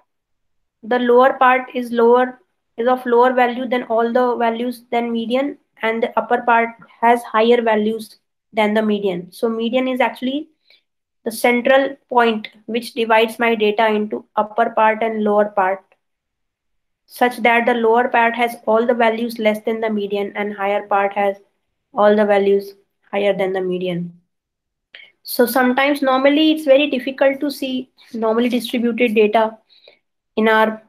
the lower part is of lower value than all the values than median, and the upper part has higher values than the median. So median is actually the central point which divides my data into upper part and lower part, such that the lower part has all the values less than the median and higher part has all the values higher than the median. So sometimes normally it's very difficult to see normally distributed data in our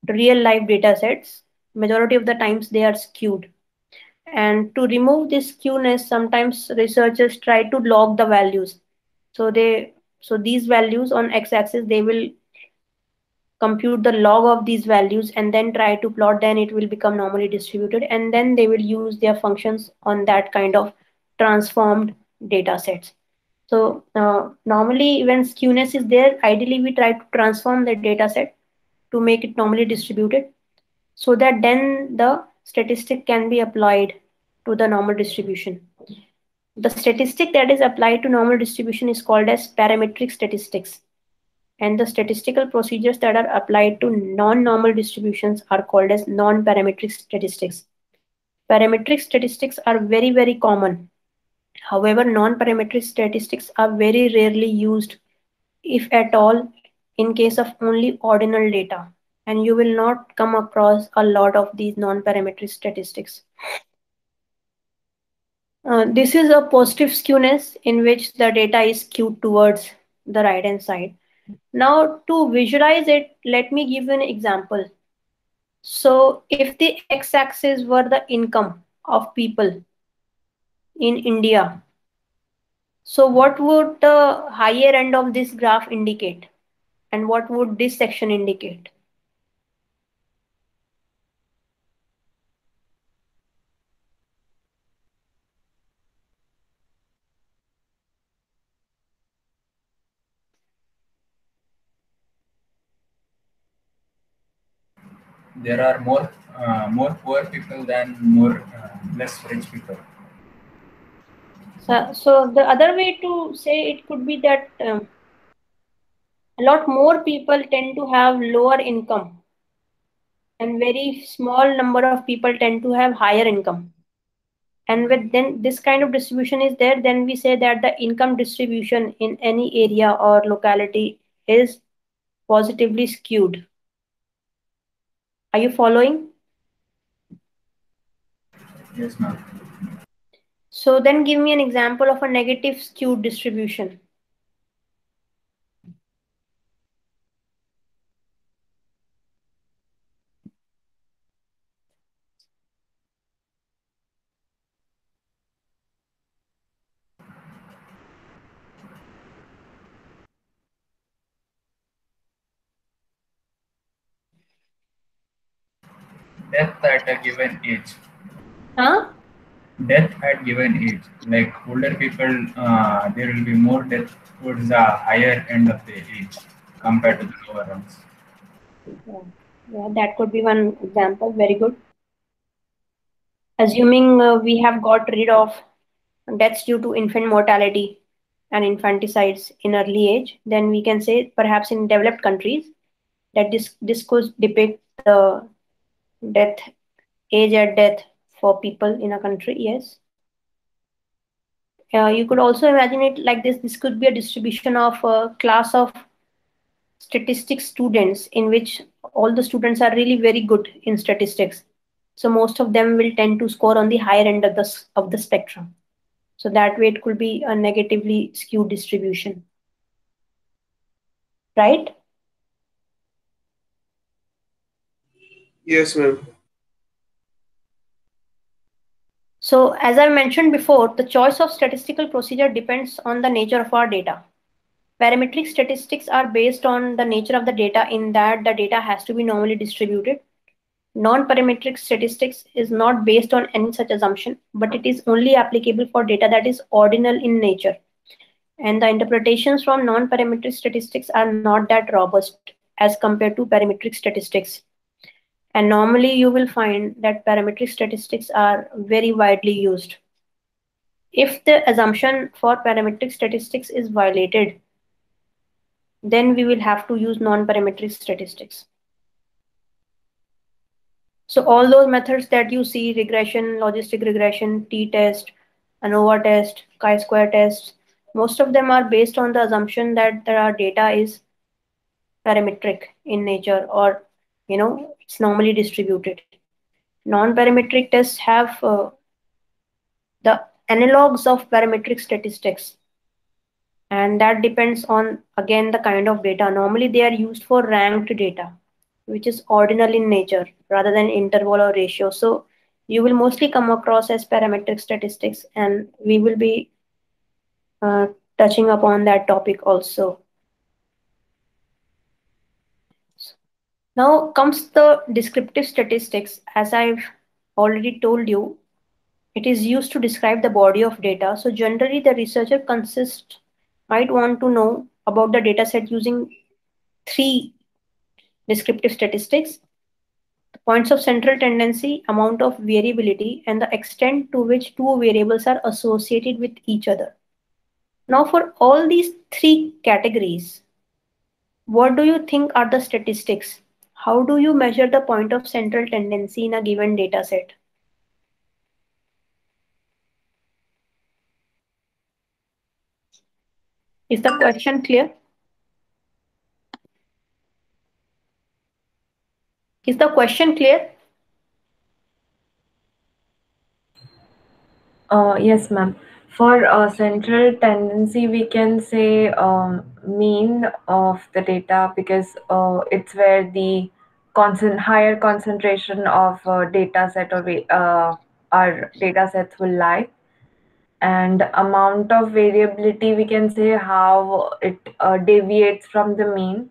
real life data sets. Majority of the times they are skewed. And to remove this skewness, sometimes researchers try to log the values. So these values on x-axis they will compute the log of these values and then try to plot, then it will become normally distributed, and then they will use their functions on that kind of transformed data sets. So normally when skewness is there, ideally we try to transform the data set to make it normally distributed so that then the statistic can be applied to the normal distribution. The statistic that is applied to normal distribution is called as parametric statistics, and the statistical procedures that are applied to non-normal distributions are called as non-parametric statistics. Parametric statistics are very, very common. However, non-parametric statistics are very rarely used, if at all, in case of only ordinal data. And you will not come across a lot of these non-parametric statistics. This is a positive skewness in which the data is skewed towards the right hand side. Now to visualize it, let me give you an example. So if the x-axis were the income of people in India, so what would the higher end of this graph indicate? And what would this section indicate? There are more poor people than more less rich people. So the other way to say it could be that A lot more people tend to have lower income, and very small number of people tend to have higher income. And with then this kind of distribution is there, then we say that the income distribution in any area or locality is positively skewed. Are you following? Yes, ma'am. So then give me an example of a negative skewed distribution. Death at a given age. Huh? Death at given age. Like older people, there will be more death towards the higher end of the age compared to the lower ones. Yeah, yeah, that could be one example. Very good. Assuming we have got rid of deaths due to infant mortality and infanticides in early age, then we can say perhaps in developed countries that this could depict the death age at death for people in a country. Yes. You could also imagine it like this. This could be a distribution of a class of statistics students in which all the students are really very good in statistics. So most of them will tend to score on the higher end of the spectrum. So that way it could be a negatively skewed distribution, right? Yes, ma'am. So as I mentioned before, the choice of statistical procedure depends on the nature of our data. Parametric statistics are based on the nature of the data in that the data has to be normally distributed. Non-parametric statistics is not based on any such assumption, but it is only applicable for data that is ordinal in nature. And the interpretations from non-parametric statistics are not that robust as compared to parametric statistics. And normally you will find that parametric statistics are very widely used. If the assumption for parametric statistics is violated, then we will have to use non-parametric statistics. So all those methods that you see, regression, logistic regression, t-test, ANOVA test, chi-square tests, most of them are based on the assumption that our data is parametric in nature, or it's normally distributed. Non-parametric tests have the analogs of parametric statistics, and that depends on again the kind of data. Normally they are used for ranked data, which is ordinal in nature rather than interval or ratio. So you will mostly come across as parametric statistics, and we will be uh, touching upon that topic also. Now comes the descriptive statistics. As I've already told you, it is used to describe the body of data. So generally the researcher might want to know about the data set using three descriptive statistics: the points of central tendency, amount of variability, and the extent to which two variables are associated with each other. Now for all these three categories, what do you think are the statistics? How do you measure the point of central tendency in a given data set? Is the question clear? Is the question clear? Yes, ma'am. For central tendency, we can say mean of the data because it's where the higher concentration of data set or our data sets will lie. And amount of variability, we can say how it deviates from the mean.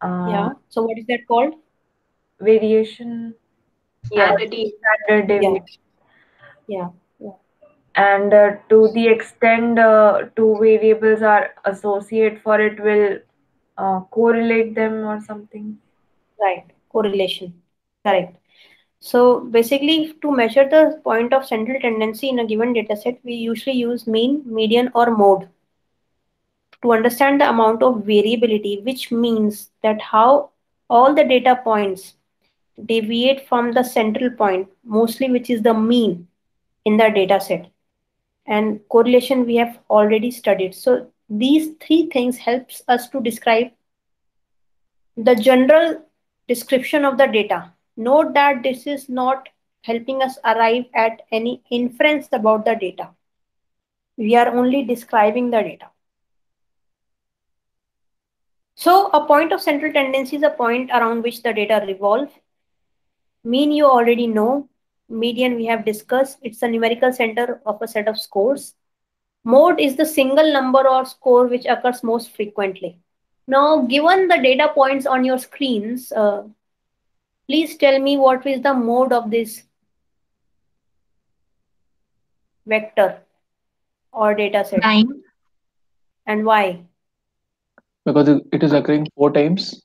Yeah. So what is that called? Variation Yeah. and standard Yeah. deviation. Yeah. Yeah. And to the extent two variables are associate for it will correlate them or something. Right. Correlation. Correct. So basically, to measure the point of central tendency in a given dataset, we usually use mean, median, or mode. to understand the amount of variability, which means that how all the data points deviate from the central point, mostly which is the mean in the data set. And correlation we have already studied. So these three things helps us to describe the general description of the data. Note that this is not helping us arrive at any inference about the data. We are only describing the data. So a point of central tendency is a point around which the data revolve. Mean you already know. Median we have discussed. It's the numerical center of a set of scores. Mode is the single number or score which occurs most frequently. Now, given the data points on your screens, please tell me what is the mode of this vector or data set 9. and why? Because it is occurring 4 times.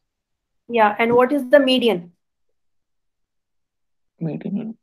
Yeah, and what is the median? Median.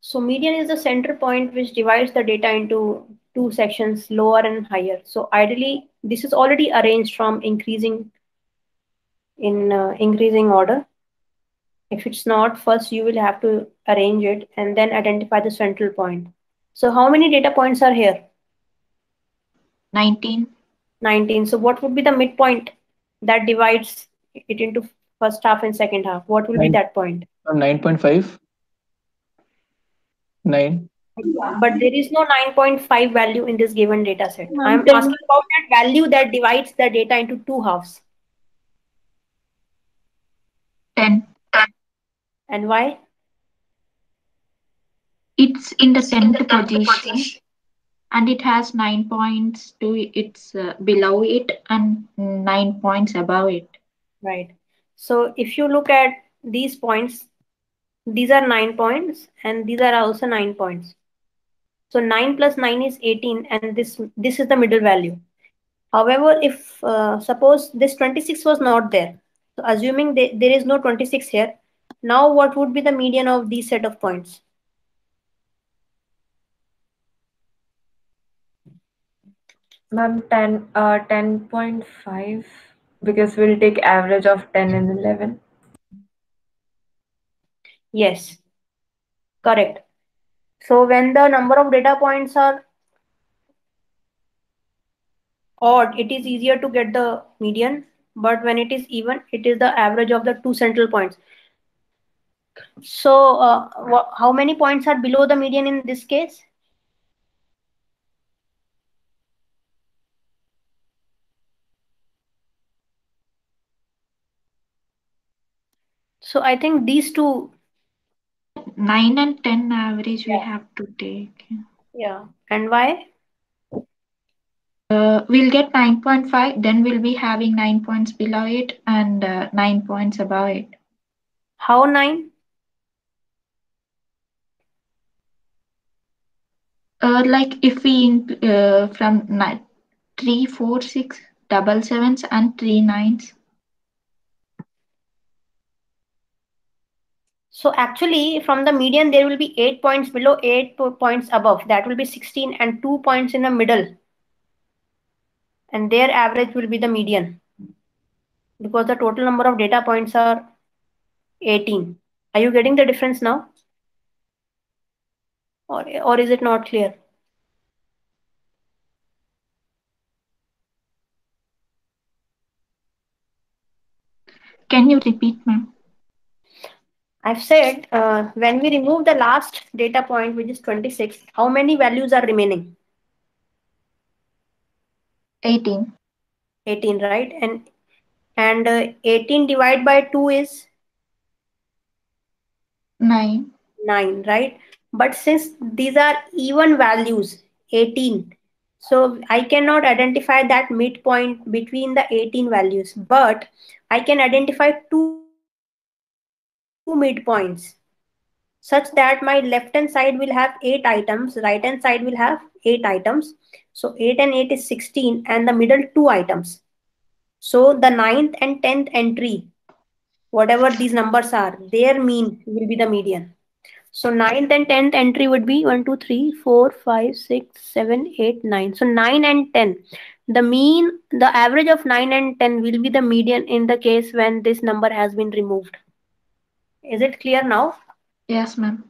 So median is the center point which divides the data into two sections, lower and higher. So ideally, this is already arranged from increasing order. If it's not, first you will have to arrange it and then identify the central point. So how many data points are here? 19. 19. So what would be the midpoint that divides it into first half and second half? What will be 9, that point? 9.5. 9. But there is no 9.5 value in this given data set. I am 10. asking about that value that divides the data into two halves. 10. And why? It's in the 10th position and it has 9 points to its below it and 9 points above it. Right. So if you look at these points, these are 9 points and these are also 9 points. So 9 plus 9 is 18 and this is the middle value. However, if suppose this 26 was not there, so assuming there is no 26 here, now what would be the median of these set of points? Ma'am, 10.5, because we'll take average of 10 and 11. Yes, correct. So when the number of data points are odd, it is easier to get the median, but when it is even, it is the average of the two central points. So how many points are below the median in this case? So I think these two, 9 and 10 average we yeah, have to take. yeah. And why? We'll get 9.5, then we'll be having 9 points below it and 9 points above it. How 9? Like if we from 3, 4, 6, double sevens and 3 nines. So actually, from the median, there will be 8 points below, 8 points above. That will be 16 and 2 points in the middle. And their average will be the median because the total number of data points are 18. Are you getting the difference now? Or is it not clear? Can you repeat, ma'am? I've said when we remove the last data point, which is 26, how many values are remaining? 18. 18, right? And 18 divided by 2 is 9. 9, right? But since these are even values, 18, so I cannot identify that midpoint between the 18 values, but I can identify two midpoints such that my left hand side will have 8 items, right hand side will have 8 items. So 8 and 8 is 16, and the middle 2 items. So the ninth and 10th entry, whatever these numbers are, their mean will be the median. So ninth and 10th entry would be 1, 2, 3, 4, 5, 6, 7, 8, 9. So 9 and 10. The mean, the average of 9 and 10 will be the median in the case when this number has been removed. Is it clear now Yes, ma'am.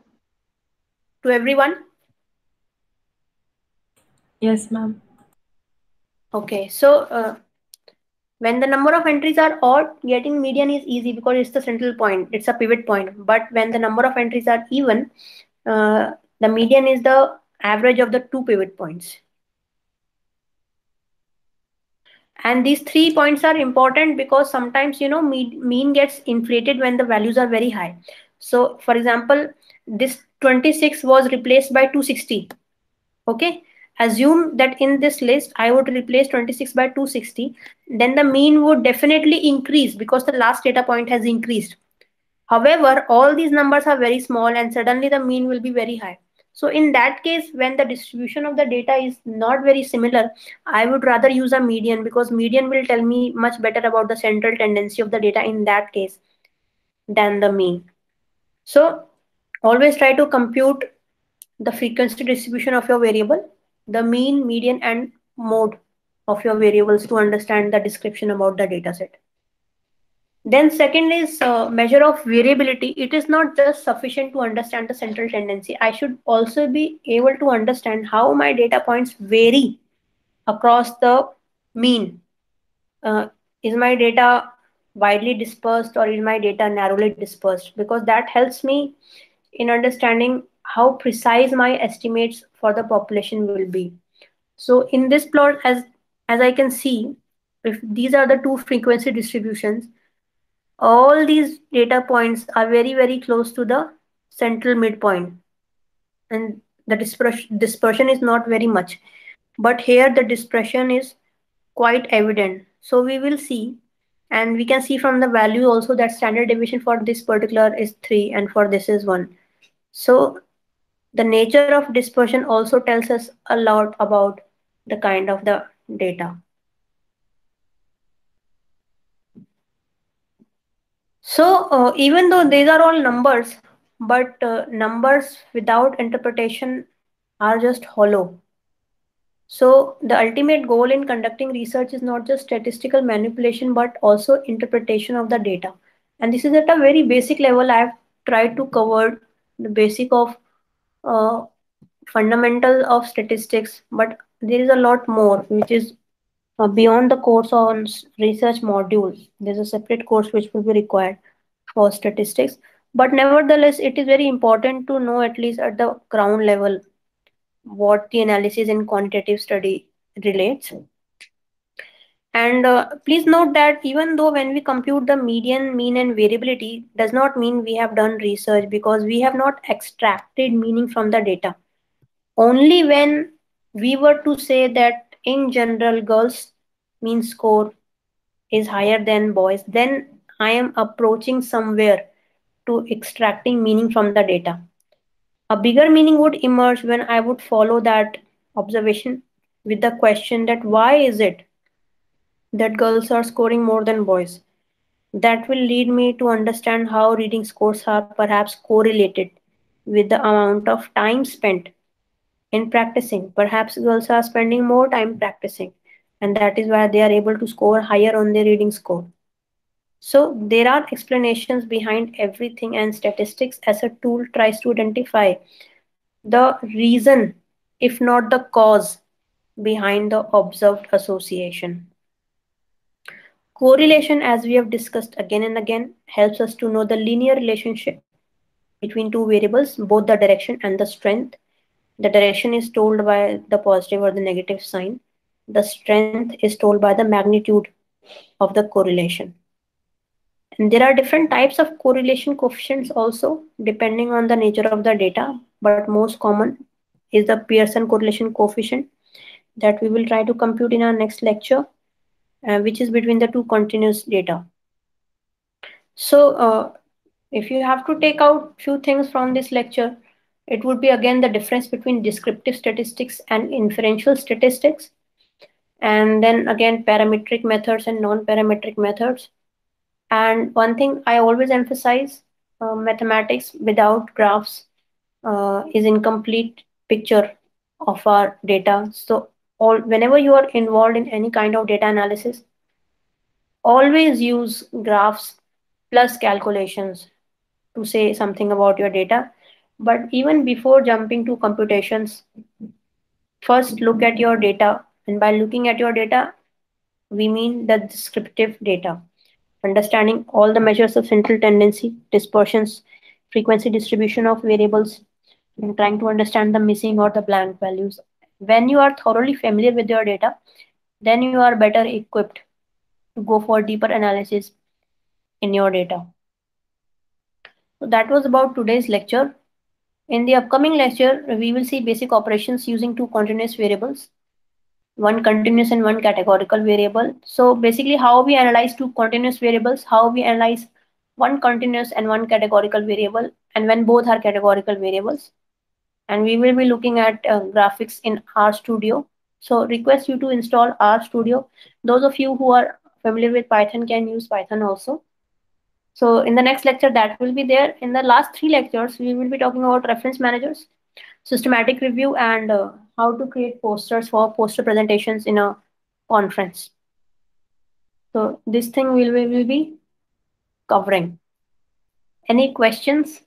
to everyone? Yes, ma'am. Okay, so when the number of entries are odd, getting median is easy because it's the central point, it's a pivot point. But when the number of entries are even, the median is the average of the two pivot points. And these 3 points are important because sometimes, mean gets inflated when the values are very high. So for example, this 26 was replaced by 260. Okay, assume that in this list I would replace 26 by 260, then the mean would definitely increase because the last data point has increased. However, all these numbers are very small and suddenly the mean will be very high. So in that case, when the distribution of the data is not very similar, I would rather use a median because median will tell me much better about the central tendency of the data in that case than the mean. So always try to compute the frequency distribution of your variable, the mean, median, and mode of your variables to understand the description about the dataset. Then second is measure of variability. It is not just sufficient to understand the central tendency. I should also be able to understand how my data points vary across the mean. Uh, is my data widely dispersed or is my data narrowly dispersed? Because that helps me in understanding how precise my estimates for the population will be. So in this plot, as I can see, if these are the two frequency distributions, all these data points are very very close to the central midpoint, and the dispersion is not very much, but here the dispersion is quite evident. So we will see, and we can see from the value also that standard deviation for this particular is 3 and for this is 1. So the nature of dispersion also tells us a lot about the kind of the data. So even though these are all numbers, but numbers without interpretation are just hollow. So the ultimate goal in conducting research is not just statistical manipulation, but also interpretation of the data. And this is at a very basic level. I have tried to cover the basic of uh, fundamental of statistics, but there is a lot more which is beyond the course on research modules. There's a separate course which will be required for statistics. But nevertheless, it is very important to know at least at the ground level what the analysis in quantitative study relates. And please note that even though when we compute the median, mean, and variability, does not mean we have done research because we have not extracted meaning from the data. Only when we were to say that in general girls mean score is higher than boys, then I am approaching somewhere to extracting meaning from the data. A bigger meaning would emerge when I would follow that observation with the question that why is it that girls are scoring more than boys? That will lead me to understand how reading scores are perhaps correlated with the amount of time spent in practicing. Perhaps girls are spending more time practicing, and that is why they are able to score higher on their reading score. So, there are explanations behind everything, and statistics as a tool tries to identify the reason, if not the cause, behind the observed association. Correlation, as we have discussed again and again, helps us to know the linear relationship between two variables, both the direction and the strength. The direction is told by the positive or the negative sign. The strength is told by the magnitude of the correlation. And there are different types of correlation coefficients also, depending on the nature of the data, but most common is the Pearson correlation coefficient that we will try to compute in our next lecture, which is between the two continuous data. So If you have to take out few things from this lecture, it would be again the difference between descriptive statistics and inferential statistics, and then again parametric methods and non-parametric methods. And one thing I always emphasize, mathematics without graphs is incomplete picture of our data. So whenever you are involved in any kind of data analysis, always use graphs plus calculations to say something about your data. But even before jumping to computations, first look at your data. And by looking at your data, we mean the descriptive data, understanding all the measures of central tendency, dispersions, frequency distribution of variables, and trying to understand the missing or the blank values. When you are thoroughly familiar with your data, then you are better equipped to go for deeper analysis in your data. So that was about today's lecture. In the upcoming lecture, we will see basic operations using two continuous variables, one continuous and one categorical variable. So basically how we analyze two continuous variables, how we analyze one continuous and one categorical variable, and when both are categorical variables. And we will be looking at graphics in RStudio. So request you to install RStudio. Those of you who are familiar with Python can use Python also. So in the next lecture that will be there. In the last three lectures, we will be talking about reference managers, systematic review, and how to create posters for poster presentations in a conference. So this thing we will be covering. Any questions?